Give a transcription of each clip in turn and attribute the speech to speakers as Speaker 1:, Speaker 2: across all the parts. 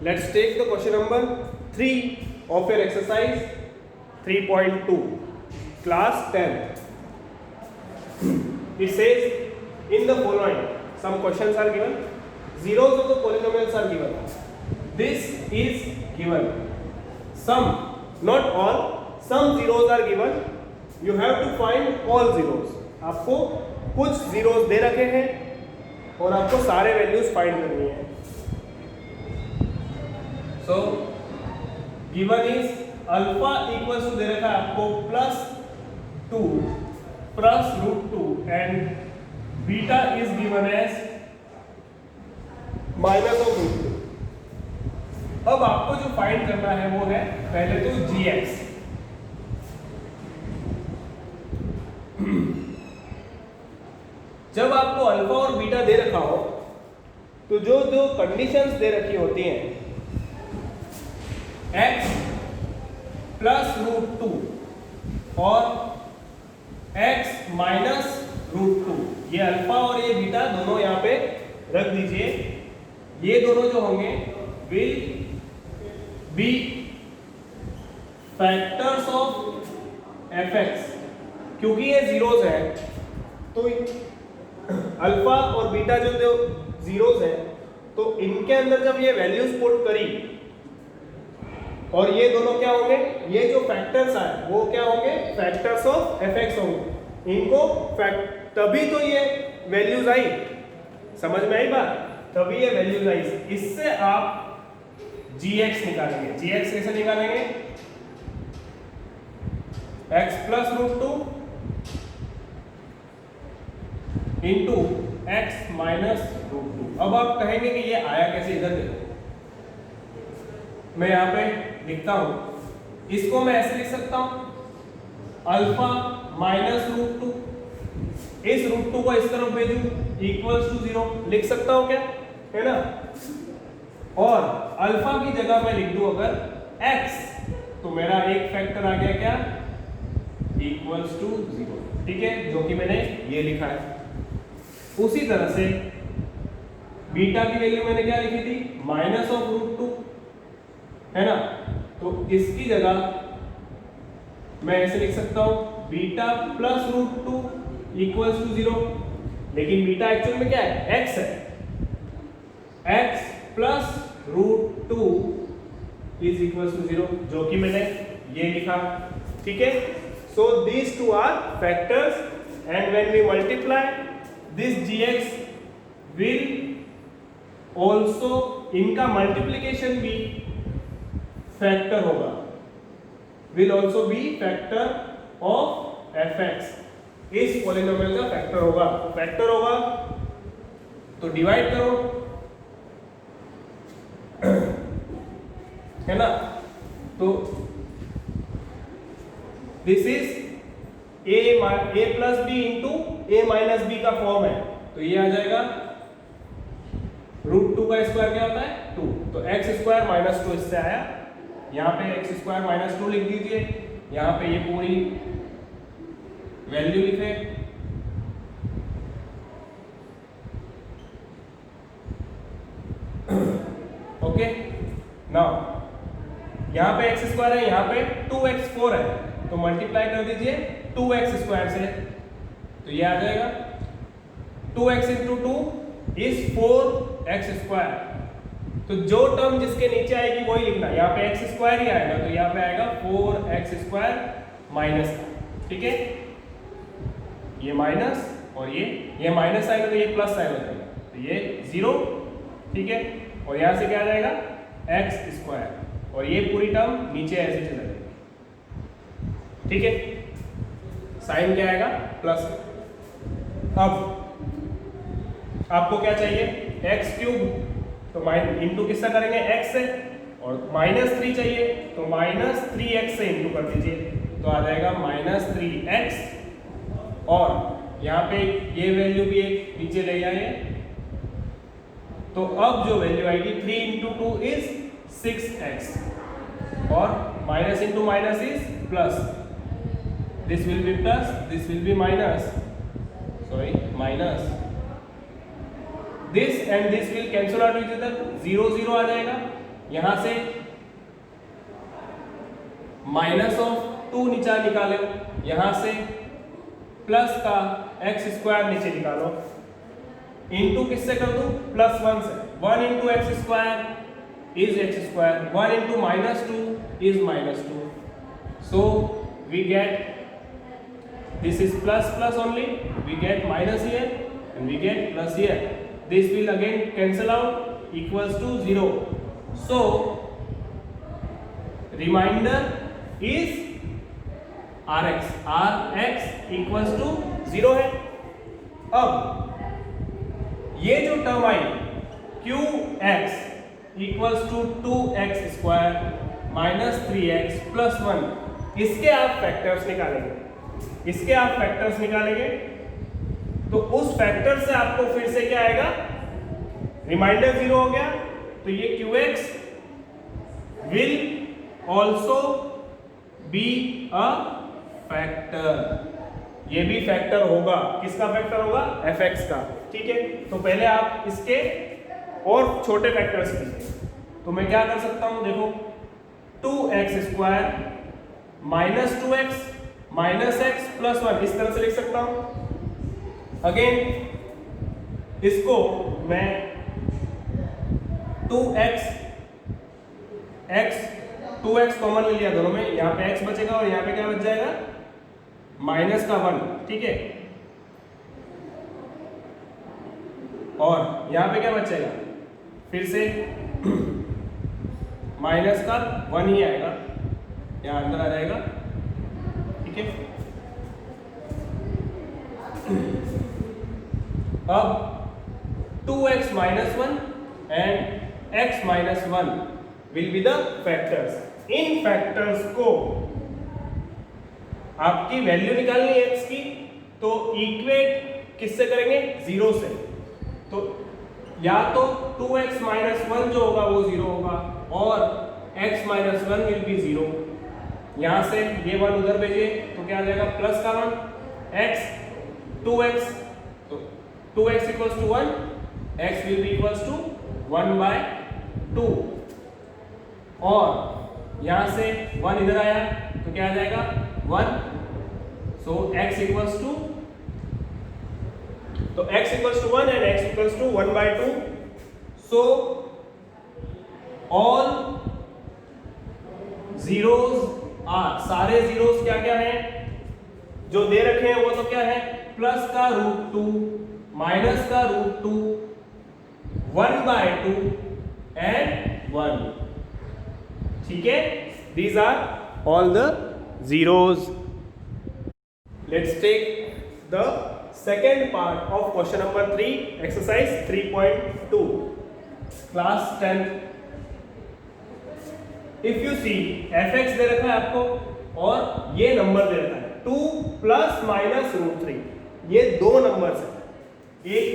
Speaker 1: Let's take the question number 3 of your exercise 3.2, class 10. It says in the following some questions are given, zeros of the polynomials are given. This is given. Some, not all, some zeros are given. You have to find all zeros. आपको कुछ zeros दे रखे हैं और आपको सारे values find करनी है. So given is alpha equals to दे रखा है आपको +2 plus √2 and beta is given as minus of √2. अब आपको जो फाइंड करना है वो है पहले तो gx. जब आपको अल्फा और बीटा दे रखा हो तो जो जो कंडीशंस दे रखी होती हैं x प्लस √2 और x माइनस √2, ये अल्फा और ये बीटा दोनों यहाँ पे रख दीजिए. ये दोनों जो होंगे will be factors of fx. क्योंकि ये जीरोस है तो अल्फा और बीटा जो जीरोस है तो इनके अंदर जब ये वैल्यूज पुट करी और ये दोनों क्या होंगे, ये जो फैक्टर्स आए वो क्या होंगे, फैक्टर्स ऑफ fx होंगे. इनको तभी तो ये वैल्यूज आई, समझ में आई बात, तभी ये वैल्यूज आई. इससे आप gx निकालेंगे. gx कैसे निकालेंगे, x plus √2 into x minus √2. अब आप कहेंगे कि ये आया कैसे, इधर देखो मैं यहाँ पे लिखता हूं. इसको मैं ऐसे लिख सकता हूं, अल्फा माइनस √2, इस √2 को इस तरफ भेजूं इक्वल्स टू 0 लिख सकता हूं क्या, है ना. और अल्फा की जगह मैं लिख दूं अगर x तो मेरा एक फैक्टर आ गया क्या, इक्वल्स टू 0. ठीक है, जो कि मैंने ये लिखा है. उसी तरह से बीटा की वैल्यू मैंने क्या लिखी थी, माइनस ऑफ √2, है ना. तो इसकी जगह मैं ऐसे लिख सकता हूं, बीटा प्लस √2 इक्वल्स टू 0. लेकिन बीटा एक्चुअल में क्या है, x है. x plus √2 is equals to 0, जो कि मैंने ये लिखा. ठीक है. So these two are factors and when we multiply this gx will also, इनका मल्टीप्लिकेशन भी फैक्टर होगा, will also be factor of fx. इस पॉलिनोमियल का फैक्टर होगा. फैक्टर होगा तो डिवाइड करो, है ना. तो this is a plus B into a minus B का फॉर्म है. तो ये आ जाएगा √2 का स्क्वायर क्या होता है 2, तो x स्क्वायर माइनस 2 इससे आया. यहाँ पे x स्क्वायर माइनस 2 लिख दीजिए, यहाँ पे ये पूरी वैल्यू लिखे. ओके, नाउ यहाँ पे x स्क्वायर है, यहाँ पे 2x4 है, तो मल्टीप्लाई कर दीजिए 2x स्क्वायर से, तो ये आ जाएगा 2x into 2 is 4x square. तो जो टर्म जिसके नीचे आएगी वही लिखना. यहाँ पे x स्क्वायर ही आएगा तो यहाँ पे आएगा 4x स्क्वायर माइनस. ठीक है, ये माइनस और ये माइनस आएगा तो ये प्लस साइन हो जाएगा, तो ये 0. ठीक है, और यहाँ से क्या आ जाएगा x स्क्वायर, और ये पूरी टर्म नीचे ऐसे चला जाएगा. ठीक है, साइन क्या आएगा प्लस. अब आपको क्या चाहिए, x³ तो इंटू किससे करेंगे, x से, और -3 चाहिए तो -3x से इंटू कर दीजिए, तो आ जाएगा -3x. और यहाँ पे ये वैल्यू भी एक नीचे ले आए, तो अब जो वैल्यू आएगी 3 इंटू 2 इज 6x, और minus into minus is plus. This will be plus, this will be minus. Sorry, minus. This and this will cancel out each other. 0 0 आ जाएगा. यहां से माइनस ऑफ 2 नीचे निकालो, यहां से प्लस का एक्स स्क्वायर नीचे निकालो, इनटू किससे कर दूं, प्लस 1 से। 1 into x square is x square, 1 into minus 2 is minus 2, so we get this is plus plus only, we get minus here and we get plus here, this will again cancel out equals to 0, so remainder is rx equals to 0 है। अब ये जो term I qx equals to 2x square minus 3x plus 1, इसके आप factors निकालेंगे, तो उस factor से आपको फिर से क्या आएगा, रिमाइंडर 0 हो गया, तो ये qx will also be a factor, ये भी फैक्टर होगा। किसका फैक्टर होगा, fx का। ठीक है, तो पहले आप इसके और छोटे फैक्टर्स कीजिए, तो मैं क्या कर सकता हूं, देखो 2x square minus 2x minus x plus 1, इस तरह से लिख सकता हूं। अगेन इसको मैं 2x कॉमन ले लिया दोनों में, यहां पे x बचेगा और यहां पे क्या बच जाएगा, माइनस का 1, ठीक है, और यहां पे क्या बचेगा, फिर से माइनस का 1 ही आएगा, यहां अंदर आ जाएगा, ठीक है। अब 2x minus 1 and x minus 1 will be the factors। In factors को आपकी वैल्यू निकालनी है x की, तो इक्वेट किससे करेंगे, 0 से। तो या तो 2x minus 1 जो होगा वो 0 होगा और x minus 1 will be 0। यहां से ये 1 उधर भेजिए तो क्या आ जाएगा, प्लस का 1 x 2x, तो 2x equals to 1, x will be equals to 1/2, और यहां से 1 इधर आया तो क्या आ जाएगा, 1, so x equals to, तो x equals to 1 and x equals to 1/2, so all zeros are, सारे जीरोस क्या क्या हैं जो दे रखे हैं, वो तो क्या है, प्लस का √2 माइनस का √2 1/2 एंड 1, ठीक है, these are all the zeros. Let's take the second part of question number 3, exercise 3.2, class 10th। If you see fx दे रखा है आपको और ये नंबर दे रखा है 2 प्लस माइनस √3, ये दो नंबर है, एक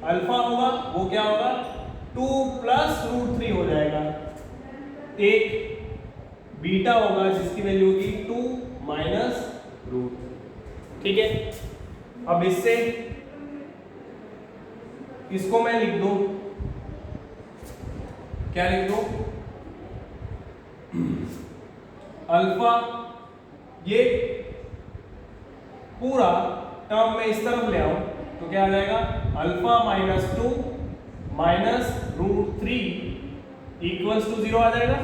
Speaker 1: अल्फा होगा वो क्या होगा, 2 प्लस √3 हो जाएगा, एक बीटा होगा जिसकी वैल्यू होगी 2 माइनस √3, ठीक है। अब इससे इसको मैं लिख दूं, क्या लिख दूं, अल्फा, ये पूरा टर्म में इस तरफ ले आऊं तो क्या आ जाएगा, alpha minus 2 minus √3 equals to 0 आ जाएगा,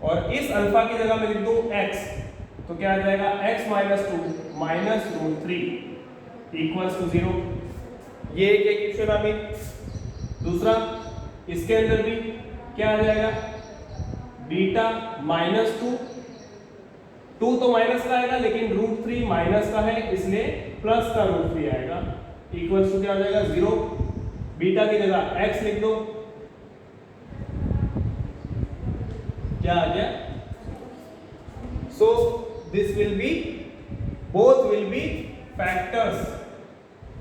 Speaker 1: और इस अल्फा की जगह में लिख दूं x, तो क्या आ जाएगा, x minus 2 minus √3 equals to 0। ये एक इक्वेशन आ गई। दूसरा, इसके अंदर भी क्या आ जाएगा, बीटा माइनस 2 तो माइनस का आएगा लेकिन √3 माइनस का है इसलिए प्लस का √3 आएगा, इक्वल्स टू क्या आ जाएगा, 0। बीटा की जगह x लिख दो, क्या आ गया, so this will B, both will be factors,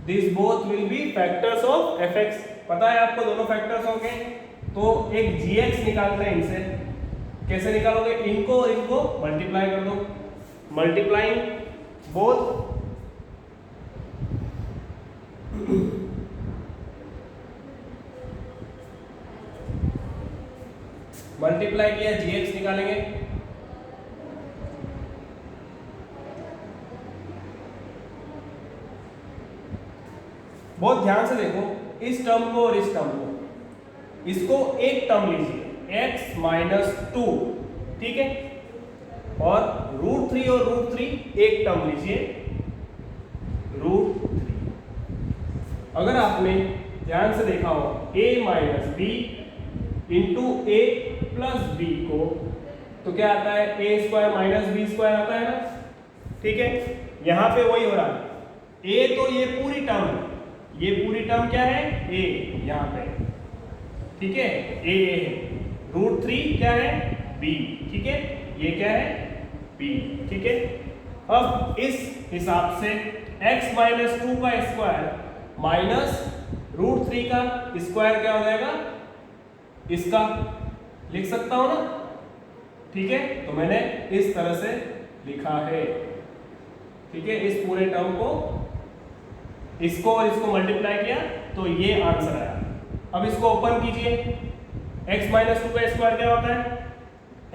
Speaker 1: this both will be factors of fx। पता है आपको दोनों फैक्टर्स होंगे, तो एक gx निकालते हैं इनसे, कैसे निकालोगे, इनको और इनको मल्टीप्लाई कर दो, मल्टीप्लाइंग बोथ, मल्टीप्लाई किया gx निकालेंगे, बहुत ध्यान से देखो इस टर्म को और इस टर्म को, इसको एक टर्म लीजिए x माइनस 2, ठीक है, और √3 और √3 एक टर्म लीजिए √3। अगर आपने ध्यान से देखा हो a minus B into A plus B को, तो क्या आता है a square minus B square आता है ना, ठीक है। यहां पे वही हो रहा है, a तो ये पूरी टर्म है, ये पूरी टर्म क्या है a यहां पे, ठीक है, a है, √3 क्या है b, ठीक है, ये क्या है b, ठीक है। अब इस हिसाब से x माइनस 2 का स्क्वायर माइनस √3 का स्क्वायर क्या हो जाएगा, इसका लिख सकता हूं ना, ठीक है। तो मैंने इस तरह से लिखा है, ठीक है, इस पूरे टर्म को, इसको और इसको मल्टीप्लाई किया तो ये आंसर आया। अब इसको ओपन कीजिए, x माइनस 2 का स्क्वायर क्या होता है,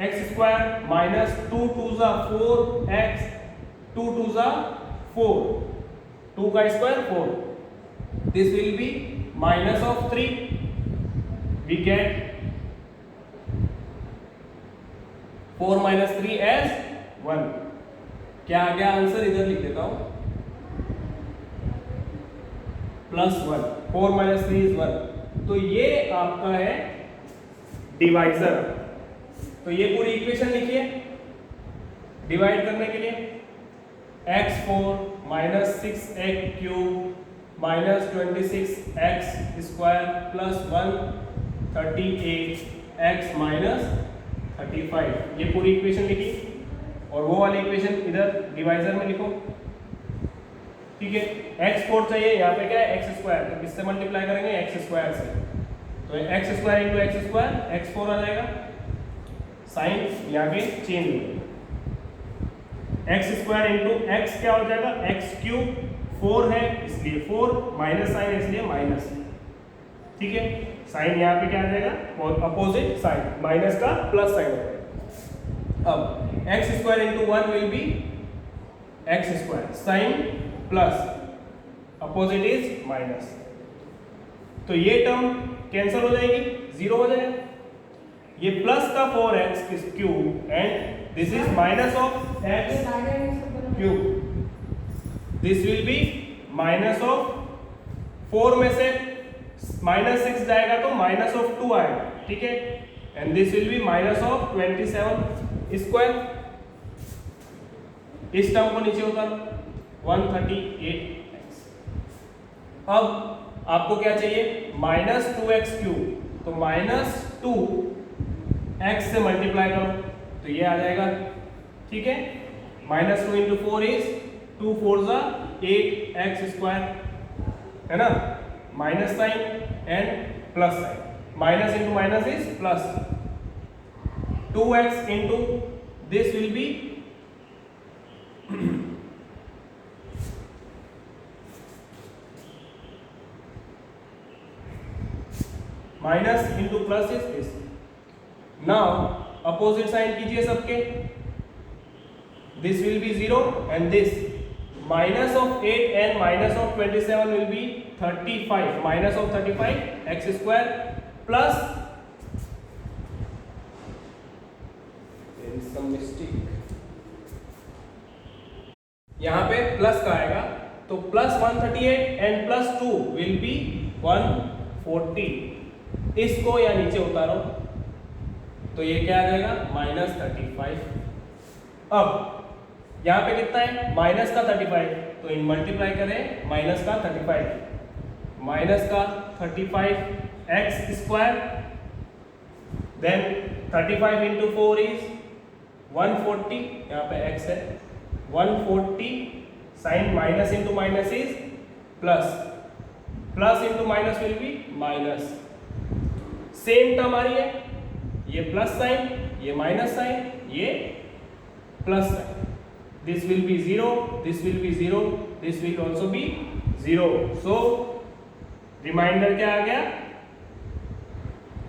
Speaker 1: x स्क्वायर माइनस 2 2 ज़ा 4 x, 2 2 ज़ा 4, 2 का square 4, this will be minus of 3, we get 4 minus 3 as 1। क्या आ गया आंसर, इधर लिख देता हूं, +1, 4 माइनस 3 इज 1। तो ये आपका है डिवाइजर। तो ये पूरी इक्वेशन लिखिए डिवाइड करने के लिए, x4 minus 6x³ minus 26x square plus 1 38x minus 35, ये पूरी इक्वेशन लिखी, और वो वाली इक्वेशन इधर डिवाइजर में लिखो, ठीक है। x4 चाहिए, यहाँ पे क्या है x स्क्वायर, तो किससे मल्टीप्लाई करेंगे x स्क्वायर से, तो x square into x square x4 आ जाएगा, साइन यहाँ पे चेंज हो गया, x स्क्वायर इंटू x क्या हो जाएगा x³, 4 है इसलिए 4, माइनस साइन इसलिए माइनस, ठीक है। साइन यहाँ पे क्या आ जाएगा, अपोजिट साइन, माइनस का प्लस साइन हो जाएगा। अब x square into 1 will be x square, sign plus opposite is minus, तो ये टर्म कैंसिल हो जाएगी, 0 हो जाएगा। ये प्लस का 4x³ and this is minus of x³, this will be minus of 4 में से -6 जाएगा तो माइनस ऑफ 2 आएगा, ठीक है, and this will be minus of 27 square. इस टर्म को नीचे उतारो, 138x। अब आपको क्या चाहिए, -2x³, तो -2x से मल्टीप्लाई करो तो ये आ जाएगा, ठीक है। -2 इंटू 4 इज 2 4 ज़ा 8x स्क्वायर, है ना, minus sign and plus sign, minus into minus is plus, 2x into this will be minus into plus is this. Now opposite sign कीजिए सबके, this will be 0 and this minus of 8 and minus of 27 will be 35, minus of 35 x square plus some mistake, यहां पे plus का आएगा तो plus 138 and plus 2 will be 140। इसको या नीचे उतारो तो ये क्या आ जाएगा -35। अब यहां पे कितना है माइनस का 35, तो इन मल्टीप्लाई करें माइनस का 35, माइनस का 35 x square, then 35 into 4 is 140, यहाँ पे x है 140, sign minus into minus is plus, plus into minus will be minus, same term आ रही है, ये प्लस साइन, ये माइनस साइन, ये plus sign, this will be 0, this will be 0, this will also be 0। So reminder क्या आ गया,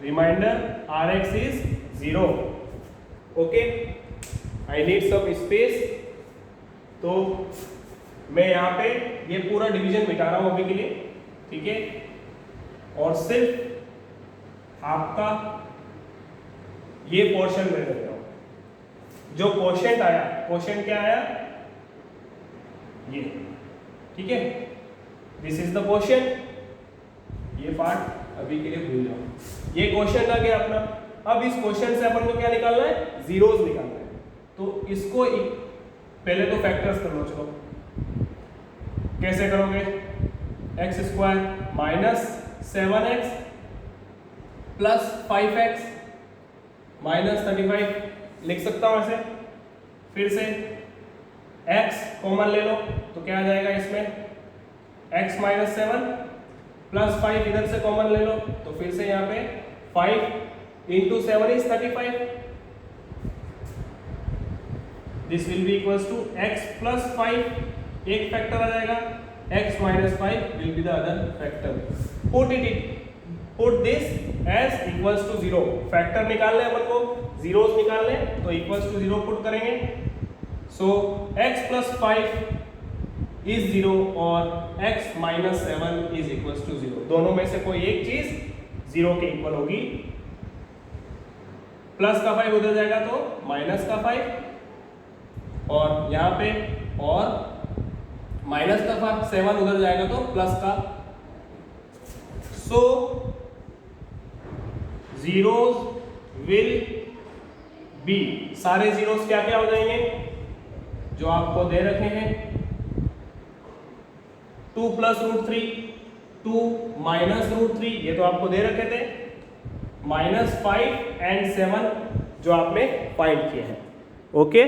Speaker 1: reminder Rx is 0. Okay, I need some space, तो मैं यहाँ पे ये पूरा डिवीजन मिटा रहा हूँ अभी के लिए, ठीक है। और सिर्फ आपका ये पोर्शन में रख रहा हूँ। जो क्वोशिएंट आया, क्वोशिएंट क्या आया, ये, ठीक है, दिस इज द क्वोशिएंट। ये पार्ट अभी के लिए भूल जाओ। ये क्वोशिएंट आ गया अपना। अब इस क्वोशिएंट से अपन को क्या निकालना है, जीरोस निकालना है। तो इसको पहले तो फैक्टर्स कर लो। चलो कैसे करोगे, x square minus 7x plus 5x minus 35 लिख सकता हूं ऐसे। फिर से x कॉमन ले लो तो क्या आ जाएगा इसमें, x माइनस 7 प्लस 5 इधर से कॉमन ले लो तो फिर से यहाँ पे 5 into 7 is 35। This will be equals to x plus 5, एक फैक्टर आ जाएगा, x minus 5 will be the other factor. Put this as equals to 0। Factor निकालने अपन को, जीरोस निकालने, तो इक्वल्स टू 0 पुट करेंगे। सो x प्लस 5 इज 0 और x minus 7 is equals to 0। दोनों में से कोई एक चीज 0 के इक्वल होगी। प्लस का 5 उधर जाएगा तो माइनस का 5, और यहाँ पे और माइनस का 7 उधर जाएगा तो प्लस का। सो जीरोस विल बी, सारे जीरोस क्या क्या हो जाएंगे जो आपको दे रखे हैं, 2 प्लस रूट 3, 2 माइनस रूट 3, ये तो आपको दे रखे थे, माइनस 5 एंड 7 जो आपने फाइंड किए हैं। ओके।